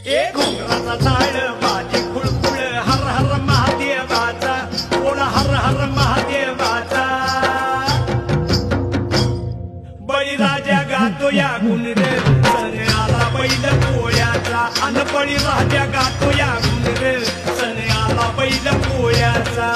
एक घोंगराचा ताळ माझी खुळखुळ हर हर महादेवाचा बोला हर हर महादेवाचा बळीराजा गातो या गुणर सण आला बैल पोळ्याचा अन बळीराजा गातो या गुणर सण आला बैल पोळ्याचा